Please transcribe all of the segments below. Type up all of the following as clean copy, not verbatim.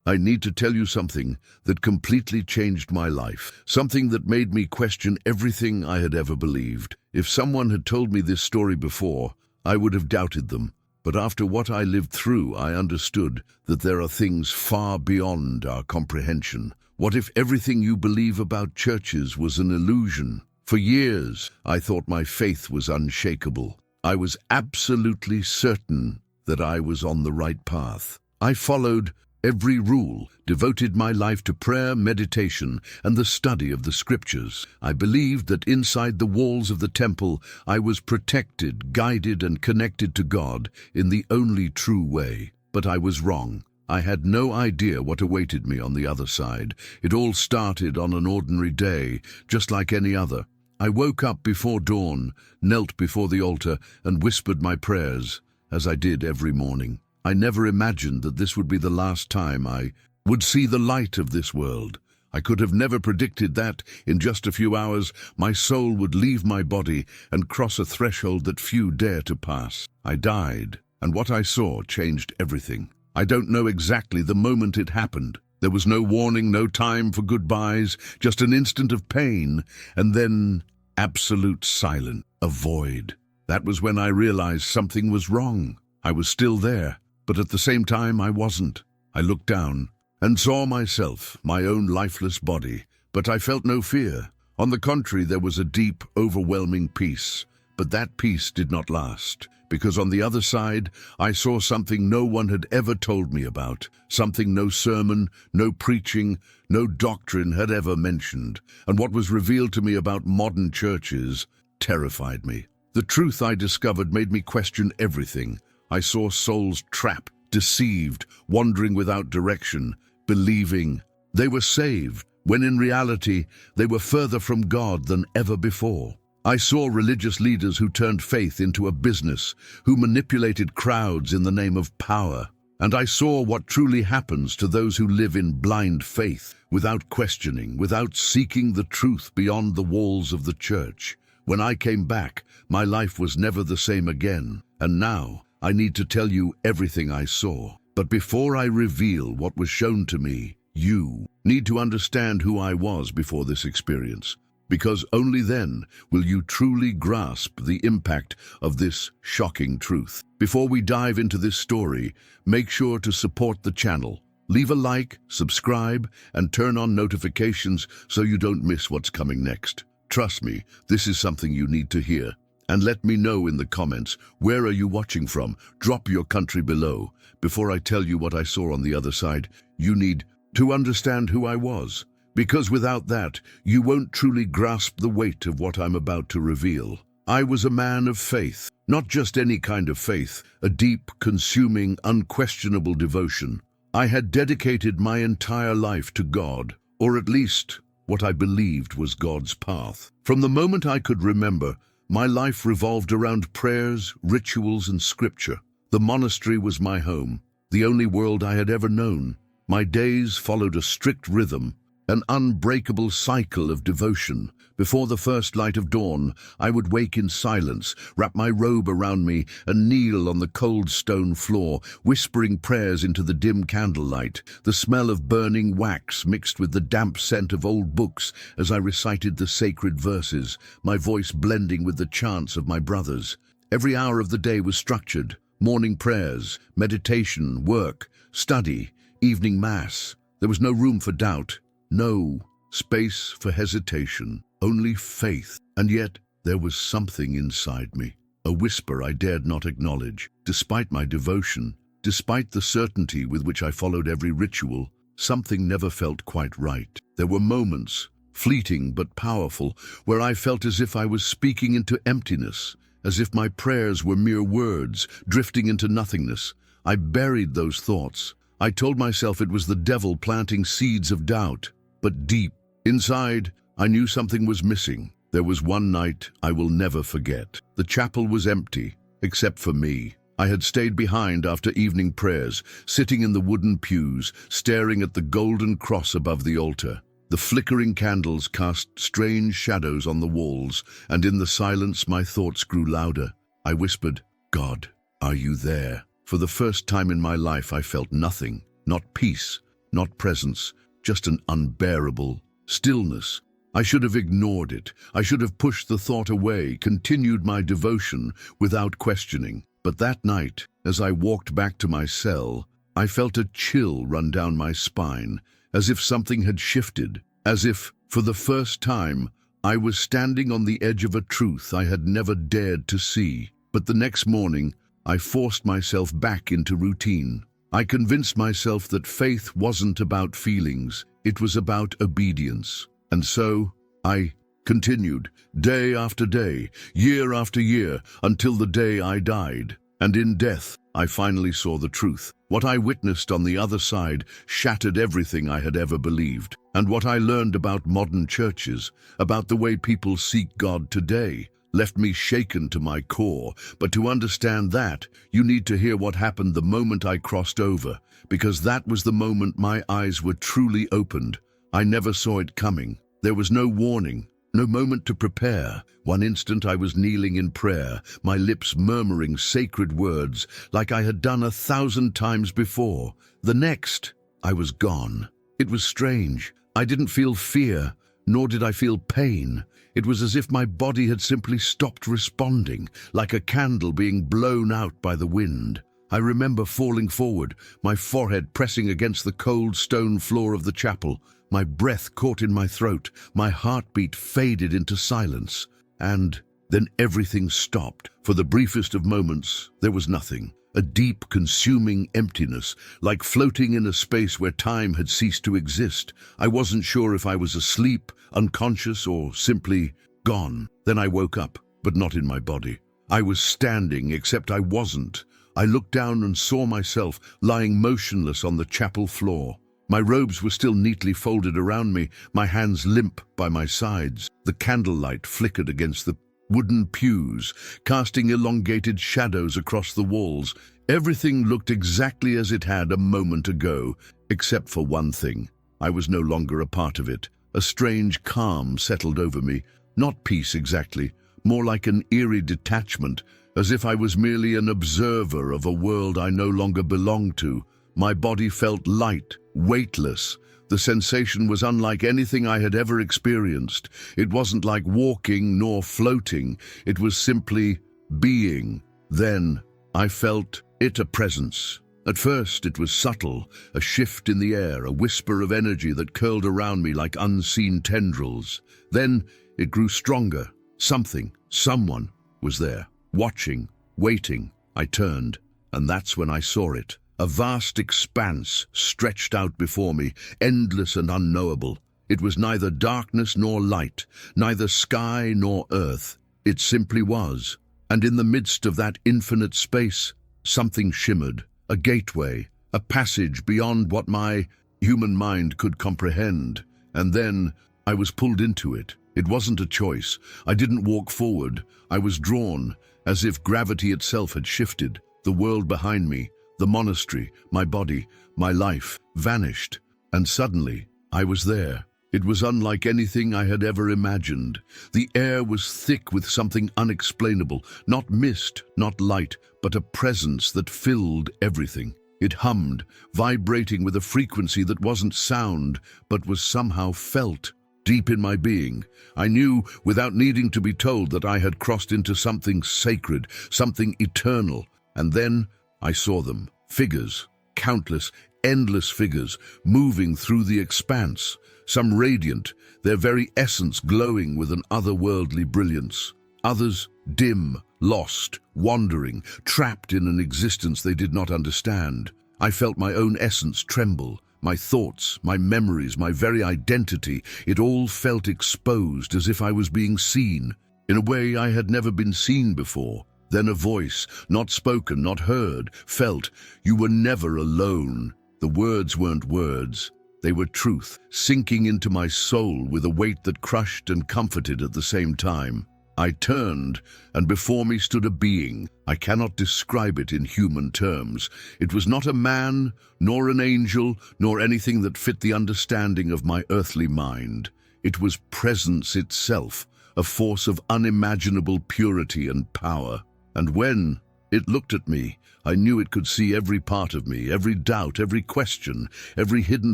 I need to tell you something that completely changed my life, something that made me question everything I had ever believed. If someone had told me this story before, I would have doubted them. But after what I lived through, I understood that there are things far beyond our comprehension. What if everything you believe about churches was an illusion? For years, I thought my faith was unshakable. I was absolutely certain that I was on the right path. I followed every rule, devoted my life to prayer, meditation, and the study of the scriptures. I believed that inside the walls of the temple, I was protected, guided, and connected to God in the only true way. But I was wrong. I had no idea what awaited me on the other side. It all started on an ordinary day, just like any other. I woke up before dawn, knelt before the altar, and whispered my prayers, as I did every morning. I never imagined that this would be the last time I would see the light of this world. I could have never predicted that, in just a few hours, my soul would leave my body and cross a threshold that few dare to pass. I died, and what I saw changed everything. I don't know exactly the moment it happened. There was no warning, no time for goodbyes, just an instant of pain, and then absolute silence, a void. That was when I realized something was wrong. I was still there, but at the same time I wasn't. I looked down and saw myself, my own lifeless body, but I felt no fear. On the contrary, there was a deep, overwhelming peace. But that peace did not last, because on the other side, I saw something no one had ever told me about, something no sermon, no preaching, no doctrine had ever mentioned. And what was revealed to me about modern churches terrified me. The truth I discovered made me question everything. I saw souls trapped, deceived, wandering without direction, believing they were saved, when in reality they were further from God than ever before. I saw religious leaders who turned faith into a business, who manipulated crowds in the name of power. And I saw what truly happens to those who live in blind faith, without questioning, without seeking the truth beyond the walls of the church. When I came back, my life was never the same again. And now, I need to tell you everything I saw. But before I reveal what was shown to me, you need to understand who I was before this experience, because only then will you truly grasp the impact of this shocking truth. Before we dive into this story, make sure to support the channel. Leave a like, subscribe, and turn on notifications so you don't miss what's coming next. Trust me, this is something you need to hear. And let me know in the comments, where are you watching from? Drop your country below. Before I tell you what I saw on the other side, you need to understand who I was. Because without that, you won't truly grasp the weight of what I'm about to reveal. I was a man of faith, not just any kind of faith, a deep, consuming, unquestionable devotion. I had dedicated my entire life to God, or at least what I believed was God's path. From the moment I could remember, my life revolved around prayers, rituals, and scripture. The monastery was my home, the only world I had ever known. My days followed a strict rhythm, an unbreakable cycle of devotion. Before the first light of dawn, I would wake in silence, wrap my robe around me, and kneel on the cold stone floor, whispering prayers into the dim candlelight, the smell of burning wax mixed with the damp scent of old books as I recited the sacred verses, my voice blending with the chants of my brothers. Every hour of the day was structured: morning prayers, meditation, work, study, evening mass. There was no room for doubt, no space for hesitation, only faith. And yet there was something inside me, a whisper I dared not acknowledge. Despite my devotion, despite the certainty with which I followed every ritual, something never felt quite right. There were moments, fleeting but powerful, where I felt as if I was speaking into emptiness, as if my prayers were mere words, drifting into nothingness. I buried those thoughts. I told myself it was the devil planting seeds of doubt. But deep inside, I knew something was missing. There was one night I will never forget. The chapel was empty, except for me. I had stayed behind after evening prayers, sitting in the wooden pews, staring at the golden cross above the altar. The flickering candles cast strange shadows on the walls, and in the silence my thoughts grew louder. I whispered, "God, are you there?" For the first time in my life I felt nothing, not peace, not presence, just an unbearable stillness. I should have ignored it. I should have pushed the thought away, continued my devotion without questioning. But that night, as I walked back to my cell, I felt a chill run down my spine, as if something had shifted, as if, for the first time, I was standing on the edge of a truth I had never dared to see. But the next morning, I forced myself back into routine. I convinced myself that faith wasn't about feelings, it was about obedience. And so, I continued, day after day, year after year, until the day I died. And in death, I finally saw the truth. What I witnessed on the other side shattered everything I had ever believed. And what I learned about modern churches, about the way people seek God today, left me shaken to my core. But to understand that, you need to hear what happened the moment I crossed over, because that was the moment my eyes were truly opened. I never saw it coming. There was no warning, no moment to prepare. One instant I was kneeling in prayer, my lips murmuring sacred words like I had done 1,000 times before. The next, I was gone. It was strange. I didn't feel fear, nor did I feel pain. It was as if my body had simply stopped responding, like a candle being blown out by the wind. I remember falling forward, my forehead pressing against the cold stone floor of the chapel. My breath caught in my throat, my heartbeat faded into silence. And then everything stopped. For the briefest of moments, there was nothing. A deep, consuming emptiness, like floating in a space where time had ceased to exist. I wasn't sure if I was asleep, unconscious, or simply gone. Then I woke up, but not in my body. I was standing, except I wasn't. I looked down and saw myself lying motionless on the chapel floor. My robes were still neatly folded around me, my hands limp by my sides. The candlelight flickered against the wooden pews, casting elongated shadows across the walls. Everything looked exactly as it had a moment ago, except for one thing. I was no longer a part of it. A strange calm settled over me, not peace exactly, more like an eerie detachment, as if I was merely an observer of a world I no longer belonged to. My body felt light, weightless. The sensation was unlike anything I had ever experienced. It wasn't like walking nor floating. It was simply being. Then I felt a presence. At first it was subtle, a shift in the air, a whisper of energy that curled around me like unseen tendrils. Then it grew stronger. Someone was there, watching, waiting. I turned, and that's when I saw it. A vast expanse stretched out before me, endless and unknowable. It was neither darkness nor light, neither sky nor earth. It simply was. And in the midst of that infinite space, something shimmered. A gateway, a passage beyond what my human mind could comprehend. And then I was pulled into it. It wasn't a choice. I didn't walk forward. I was drawn, as if gravity itself had shifted. The world behind me, the monastery, my body, my life, vanished. And suddenly, I was there. It was unlike anything I had ever imagined. The air was thick with something unexplainable, not mist, not light, but a presence that filled everything. It hummed, vibrating with a frequency that wasn't sound, but was somehow felt. Deep in my being, I knew, without needing to be told, that I had crossed into something sacred, something eternal. And then I saw them, figures, countless, endless figures, moving through the expanse, some radiant, their very essence glowing with an otherworldly brilliance. Others dim, lost, wandering, trapped in an existence they did not understand. I felt my own essence tremble, my thoughts, my memories, my very identity. It all felt exposed, as if I was being seen, in a way I had never been seen before. Then a voice, not spoken, not heard, felt, "You were never alone." The words weren't words. They were truth, sinking into my soul with a weight that crushed and comforted at the same time. I turned, and before me stood a being. I cannot describe it in human terms. It was not a man, nor an angel, nor anything that fit the understanding of my earthly mind. It was presence itself, a force of unimaginable purity and power. And when It looked at me. I knew it could see every part of me, every doubt, every question, every hidden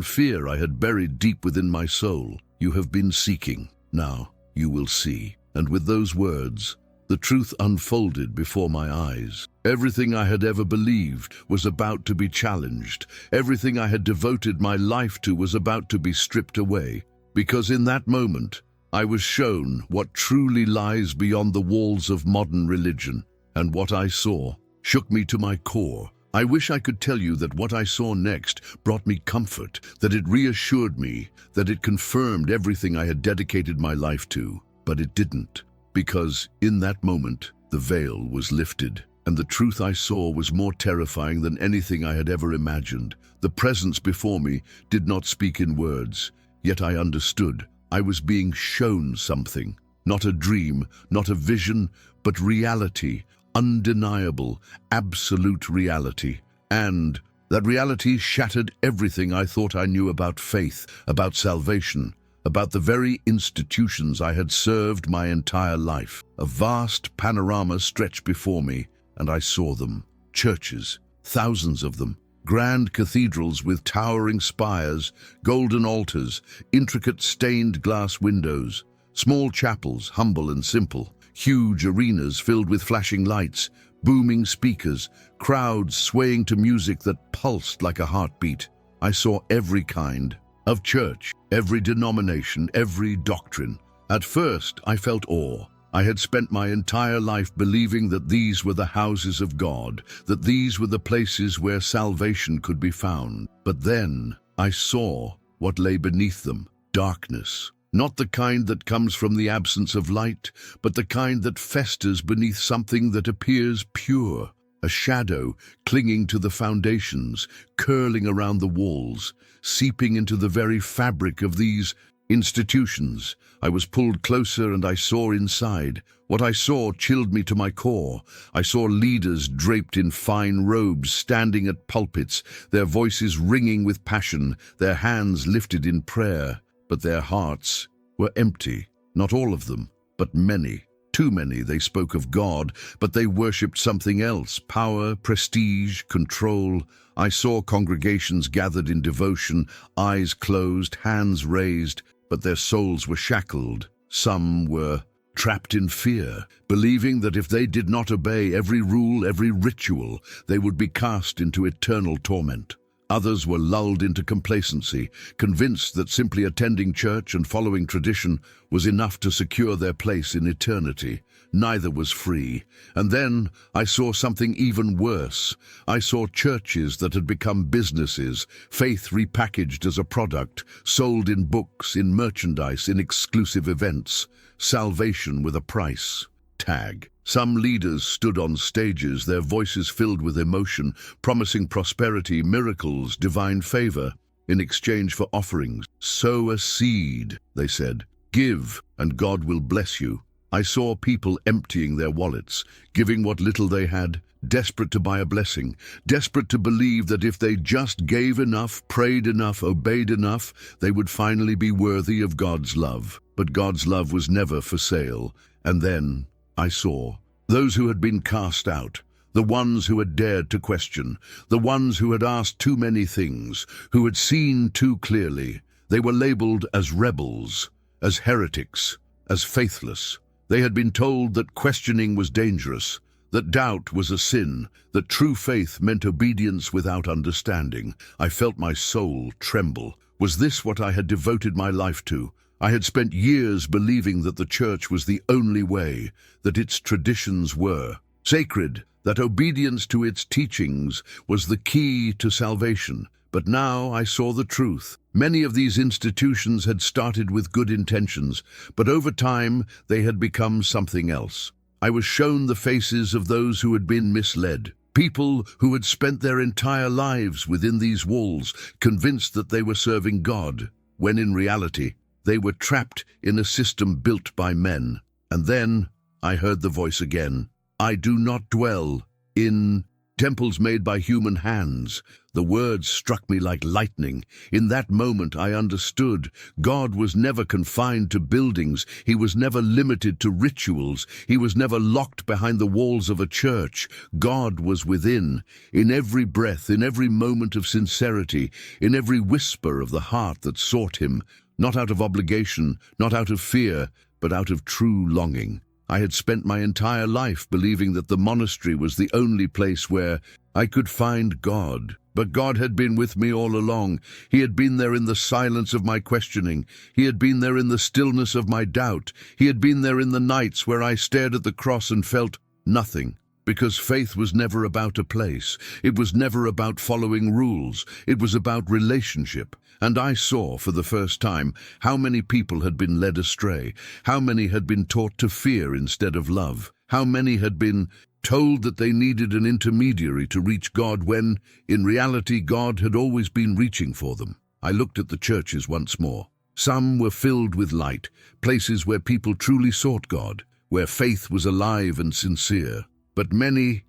fear I had buried deep within my soul. You have been seeking. Now you will see. And with those words, the truth unfolded before my eyes. Everything I had ever believed was about to be challenged. Everything I had devoted my life to was about to be stripped away. Because in that moment, I was shown what truly lies beyond the walls of modern religion. And what I saw shook me to my core. I wish I could tell you that what I saw next brought me comfort, that it reassured me, that it confirmed everything I had dedicated my life to. But it didn't. Because in that moment, the veil was lifted, and the truth I saw was more terrifying than anything I had ever imagined. The presence before me did not speak in words, yet I understood. I was being shown something. Not a dream, not a vision, but reality. Undeniable, absolute reality. And that reality shattered everything I thought I knew about faith, about salvation, about the very institutions I had served my entire life. A vast panorama stretched before me, and I saw them. Churches, thousands of them. Grand cathedrals with towering spires, golden altars, intricate stained glass windows. Small chapels, humble and simple. Huge arenas filled with flashing lights, booming speakers, crowds swaying to music that pulsed like a heartbeat. I saw every kind of church, every denomination, every doctrine. At first, I felt awe. I had spent my entire life believing that these were the houses of God, that these were the places where salvation could be found. But then I saw what lay beneath them: darkness. Not the kind that comes from the absence of light, but the kind that festers beneath something that appears pure. A shadow clinging to the foundations, curling around the walls, seeping into the very fabric of these institutions. I was pulled closer and I saw inside. What I saw chilled me to my core. I saw leaders draped in fine robes standing at pulpits, their voices ringing with passion, their hands lifted in prayer. But their hearts were empty. Not all of them, but many. Too many. They spoke of God, but they worshipped something else: power, prestige, control. I saw congregations gathered in devotion, eyes closed, hands raised, but their souls were shackled. Some were trapped in fear, believing that if they did not obey every rule, every ritual, they would be cast into eternal torment. Others were lulled into complacency, convinced that simply attending church and following tradition was enough to secure their place in eternity. Neither was free. And then I saw something even worse. I saw churches that had become businesses, faith repackaged as a product, sold in books, in merchandise, in exclusive events. Salvation with a price tag. Some leaders stood on stages, their voices filled with emotion, promising prosperity, miracles, divine favor. In exchange for offerings, sow a seed, they said. Give, and God will bless you. I saw people emptying their wallets, giving what little they had, desperate to buy a blessing, desperate to believe that if they just gave enough, prayed enough, obeyed enough, they would finally be worthy of God's love. But God's love was never for sale. And then I saw those who had been cast out, the ones who had dared to question, the ones who had asked too many things, who had seen too clearly. They were labeled as rebels, as heretics, as faithless. They had been told that questioning was dangerous, that doubt was a sin, that true faith meant obedience without understanding. I felt my soul tremble. Was this what I had devoted my life to? I had spent years believing that the church was the only way, that its traditions were sacred, that obedience to its teachings was the key to salvation. But now I saw the truth. Many of these institutions had started with good intentions, but over time they had become something else. I was shown the faces of those who had been misled. People who had spent their entire lives within these walls, convinced that they were serving God, when in reality, they were trapped in a system built by men. And then I heard the voice again. I do not dwell in temples made by human hands. The words struck me like lightning. In that moment I understood. God was never confined to buildings. He was never limited to rituals. He was never locked behind the walls of a church. God was within, in every breath, in every moment of sincerity, in every whisper of the heart that sought him, not out of obligation, not out of fear, but out of true longing. I had spent my entire life believing that the monastery was the only place where I could find God. But God had been with me all along. He had been there in the silence of my questioning. He had been there in the stillness of my doubt. He had been there in the nights where I stared at the cross and felt nothing. Because faith was never about a place. It was never about following rules. It was about relationship. And I saw for the first time how many people had been led astray, how many had been taught to fear instead of love, how many had been told that they needed an intermediary to reach God when, in reality, God had always been reaching for them. I looked at the churches once more. Some were filled with light, places where people truly sought God, where faith was alive and sincere. But many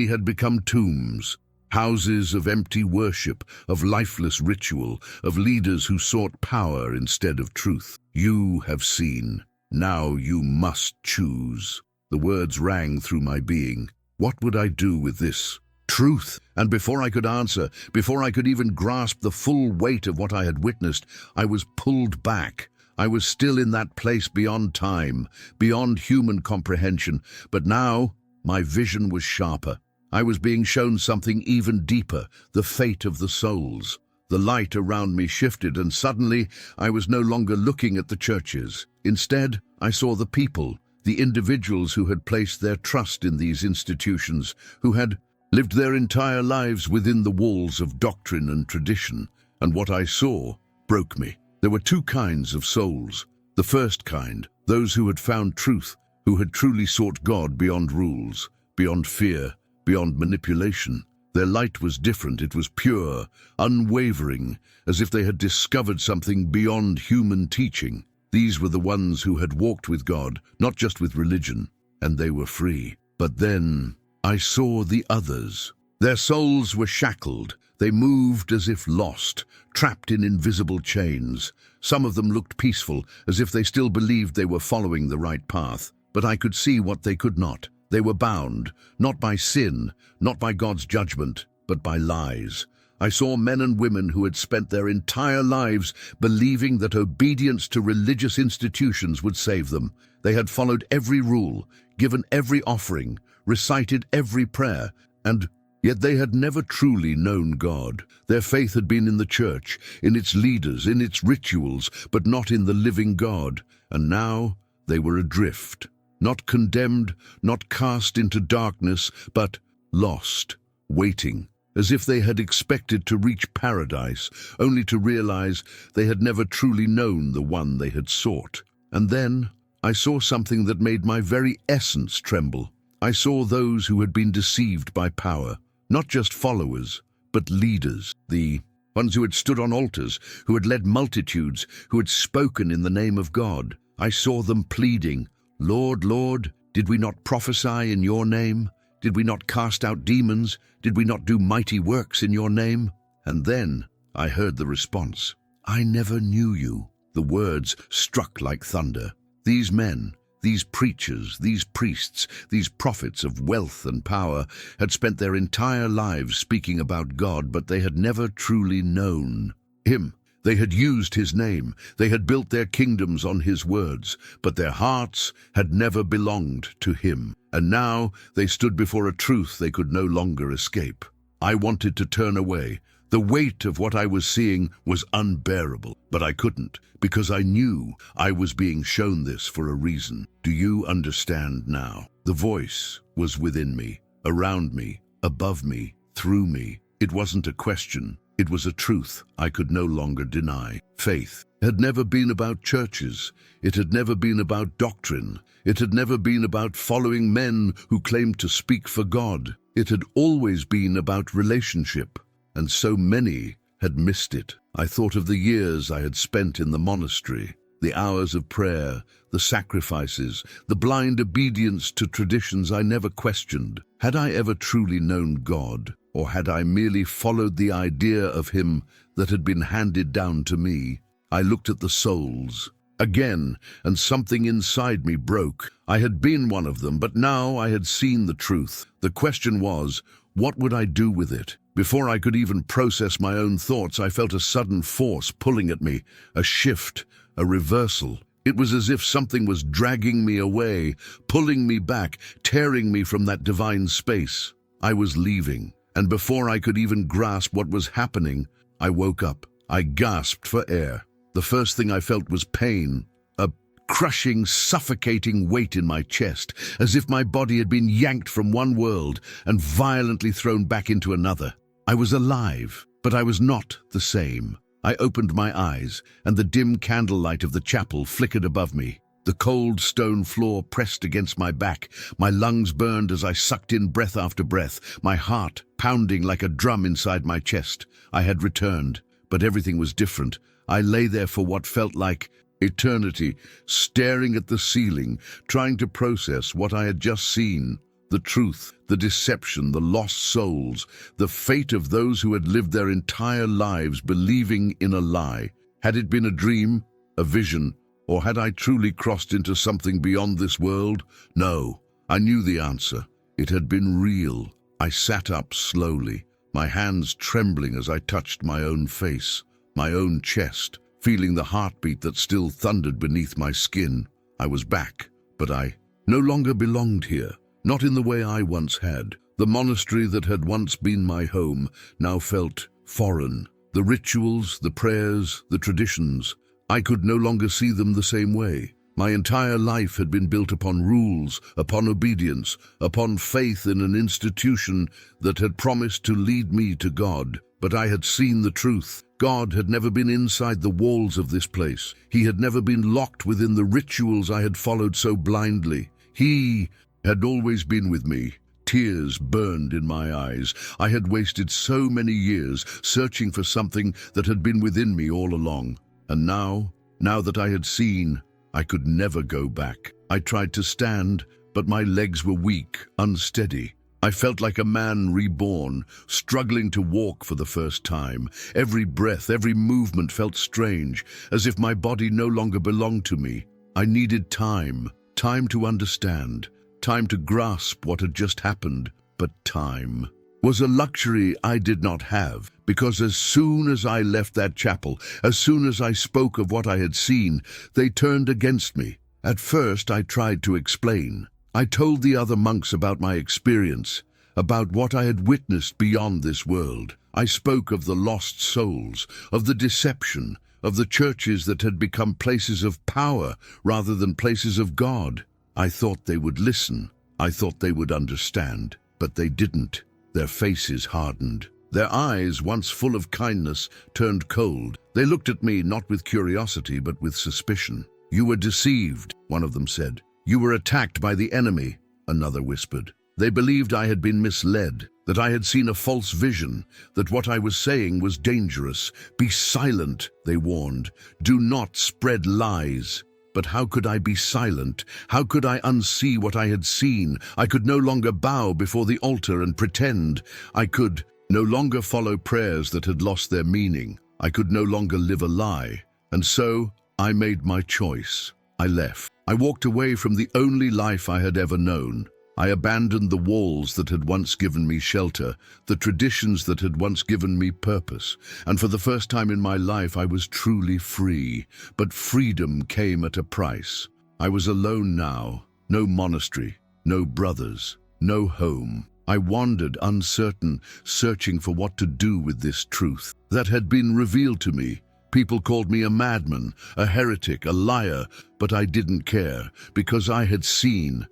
had become tombs, houses of empty worship, of lifeless ritual, of leaders who sought power instead of truth. You have seen. Now you must choose. The words rang through my being. What would I do with this truth? And before I could answer, before I could even grasp the full weight of what I had witnessed, I was pulled back. I was still in that place beyond time, beyond human comprehension, but now my vision was sharper. I was being shown something even deeper, the fate of the souls. The light around me shifted, and suddenly I was no longer looking at the churches. Instead, I saw the people, the individuals who had placed their trust in these institutions, who had lived their entire lives within the walls of doctrine and tradition. And what I saw broke me. There were two kinds of souls. The first kind, those who had found truth, who had truly sought God beyond rules, beyond fear, beyond manipulation. Their light was different. It was pure, unwavering, as if they had discovered something beyond human teaching. These were the ones who had walked with God, not just with religion, and they were free. But then I saw the others. Their souls were shackled. They moved as if lost, trapped in invisible chains. Some of them looked peaceful, as if they still believed they were following the right path. But I could see what they could not. They were bound, not by sin, not by God's judgment, but by lies. I saw men and women who had spent their entire lives believing that obedience to religious institutions would save them. They had followed every rule, given every offering, recited every prayer, and yet they had never truly known God. Their faith had been in the church, in its leaders, in its rituals, but not in the living God. And now they were adrift. Not condemned, not cast into darkness, but lost, waiting, as if they had expected to reach paradise, only to realize they had never truly known the one they had sought. And then I saw something that made my very essence tremble. I saw those who had been deceived by power, not just followers, but leaders, the ones who had stood on altars, who had led multitudes, who had spoken in the name of God. I saw them pleading, "Lord, Lord, did we not prophesy in your name? Did we not cast out demons? Did we not do mighty works in your name?" And then I heard the response, "I never knew you." The words struck like thunder. These men, these preachers, these priests, these prophets of wealth and power had spent their entire lives speaking about God, but they had never truly known Him. They had used His name, they had built their kingdoms on His words, but their hearts had never belonged to Him. And now they stood before a truth they could no longer escape. I wanted to turn away. The weight of what I was seeing was unbearable, but I couldn't, because I knew I was being shown this for a reason. Do you understand now? The voice was within me, around me, above me, through me. It wasn't a question. It was a truth I could no longer deny. Faith had never been about churches. It had never been about doctrine. It had never been about following men who claimed to speak for God. It had always been about relationship, and so many had missed it. I thought of the years I had spent in the monastery, The hours of prayer, the sacrifices, the blind obedience to traditions I never questioned. Had I ever truly known God, or had I merely followed the idea of Him that had been handed down to me? I looked at the souls again, and something inside me broke. I had been one of them, but now I had seen the truth. The question was, what would I do with it? Before I could even process my own thoughts, I felt a sudden force pulling at me, a shift, a reversal. It was as if something was dragging me away, pulling me back, tearing me from that divine space. I was leaving, and before I could even grasp what was happening, I woke up. I gasped for air. The first thing I felt was pain, a crushing, suffocating weight in my chest, as if my body had been yanked from one world and violently thrown back into another. I was alive, but I was not the same. I opened my eyes, and the dim candlelight of the chapel flickered above me. The cold stone floor pressed against my back. My lungs burned as I sucked in breath after breath, my heart pounding like a drum inside my chest. I had returned, but everything was different. I lay there for what felt like eternity, staring at the ceiling, trying to process what I had just seen. The truth, the deception, the lost souls, the fate of those who had lived their entire lives believing in a lie. Had it been a dream, a vision, or had I truly crossed into something beyond this world? No, I knew the answer. It had been real. I sat up slowly, my hands trembling as I touched my own face, my own chest, feeling the heartbeat that still thundered beneath my skin. I was back, but I no longer belonged here. Not in the way I once had. The monastery that had once been my home now felt foreign. The rituals, the prayers, the traditions, I could no longer see them the same way. My entire life had been built upon rules, upon obedience, upon faith in an institution that had promised to lead me to God. But I had seen the truth. God had never been inside the walls of this place. He had never been locked within the rituals I had followed so blindly. He had always been with me. Tears burned in my eyes. I had wasted so many years searching for something that had been within me all along. And now that I had seen, I could never go back. I tried to stand, but my legs were weak, unsteady. I felt like a man reborn, struggling to walk for the first time. Every breath, every movement felt strange, as if my body no longer belonged to me. I needed time to understand, time to grasp what had just happened. But time was a luxury I did not have, because as soon as I left that chapel, as soon as I spoke of what I had seen, they turned against me. At first I tried to explain. I told the other monks about my experience, about what I had witnessed beyond this world. I spoke of the lost souls, of the deception, of the churches that had become places of power rather than places of God. I thought they would listen. I thought they would understand. But they didn't. Their faces hardened. Their eyes, once full of kindness, turned cold. They looked at me not with curiosity but with suspicion. "You were deceived," one of them said. "You were attacked by the enemy," another whispered. They believed I had been misled, that I had seen a false vision, that what I was saying was dangerous. "Be silent," they warned. "Do not spread lies." But how could I be silent? How could I unsee what I had seen? I could no longer bow before the altar and pretend. I could no longer follow prayers that had lost their meaning. I could no longer live a lie. And so I made my choice. I left. I walked away from the only life I had ever known. I abandoned the walls that had once given me shelter, the traditions that had once given me purpose, and for the first time in my life I was truly free. But freedom came at a price. I was alone now, no monastery, no brothers, no home. I wandered uncertain, searching for what to do with this truth that had been revealed to me. People called me a madman, a heretic, a liar, but I didn't care, because I had seen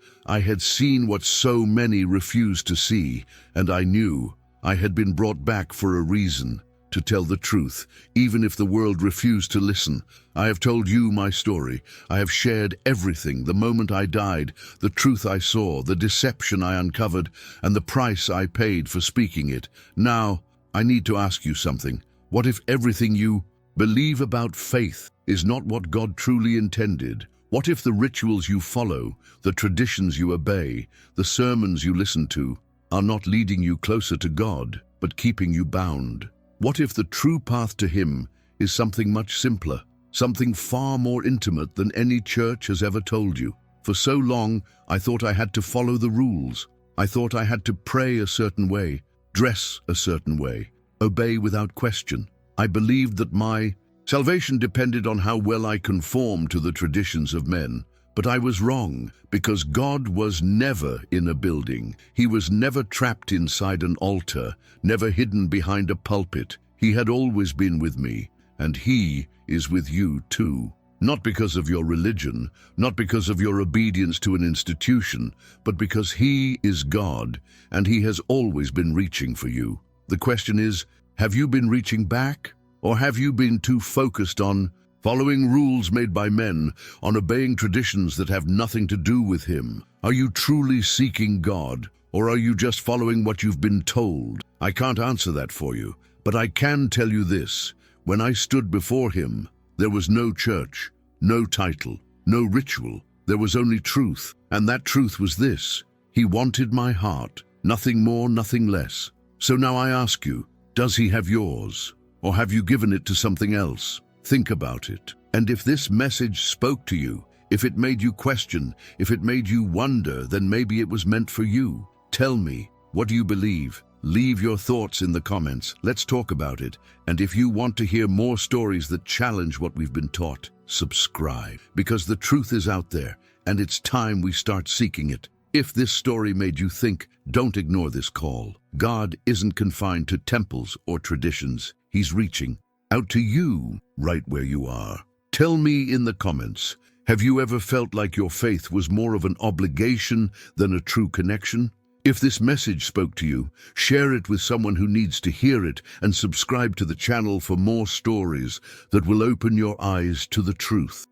what so many refused to see, and I knew I had been brought back for a reason, to tell the truth, even if the world refused to listen. I have told you my story. I have shared everything, the moment I died, the truth I saw, the deception I uncovered, and the price I paid for speaking it. Now, I need to ask you something. What if everything you believe about faith, is not what God truly intended? What if the rituals you follow, the traditions you obey, the sermons you listen to, are not leading you closer to God, but keeping you bound? What if the true path to Him is something much simpler, something far more intimate than any church has ever told you? For so long, I thought I had to follow the rules. I thought I had to pray a certain way, dress a certain way, obey without question. I believed that my salvation depended on how well I conformed to the traditions of men. But I was wrong, because God was never in a building. He was never trapped inside an altar, never hidden behind a pulpit. He had always been with me, and He is with you too. Not because of your religion, not because of your obedience to an institution, but because He is God, and He has always been reaching for you. The question is, have you been reaching back? Or have you been too focused on following rules made by men, on obeying traditions that have nothing to do with Him? Are you truly seeking God, or are you just following what you've been told? I can't answer that for you, but I can tell you this. When I stood before Him, there was no church, no title, no ritual. There was only truth, and that truth was this: He wanted my heart, nothing more, nothing less. So now I ask you, does He have yours? Or have you given it to something else? Think about it. And if this message spoke to you, if it made you question, if it made you wonder, then maybe it was meant for you. Tell me, what do you believe? Leave your thoughts in the comments. Let's talk about it. And if you want to hear more stories that challenge what we've been taught, subscribe. Because the truth is out there, and it's time we start seeking it. If this story made you think, don't ignore this call. God isn't confined to temples or traditions. He's reaching out to you right where you are. Tell me in the comments, have you ever felt like your faith was more of an obligation than a true connection? If this message spoke to you, share it with someone who needs to hear it, and subscribe to the channel for more stories that will open your eyes to the truth.